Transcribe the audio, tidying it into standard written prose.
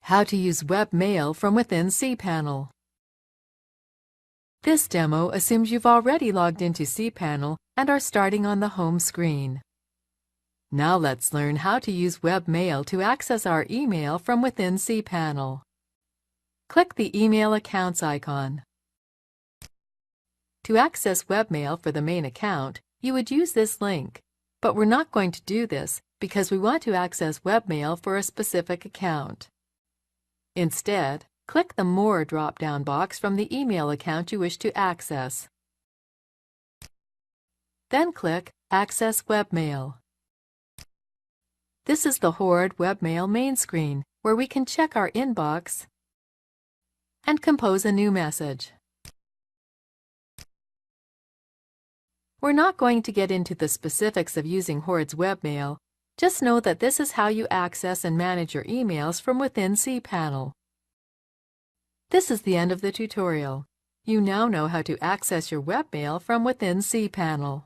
How to use webmail from within cPanel. This demo assumes you've already logged into cPanel and are starting on the home screen. Now let's learn how to use webmail to access our email from within cPanel. Click the Email Accounts icon. To access webmail for the main account, you would use this link, but we're not going to do this because we want to access webmail for a specific account. Instead, click the More drop-down box from the email account you wish to access. Then click Access Webmail. This is the Horde webmail main screen, where we can check our inbox and compose a new message. We're not going to get into the specifics of using Horde's webmail. Just know that this is how you access and manage your emails from within cPanel. This is the end of the tutorial. You now know how to access your webmail from within cPanel.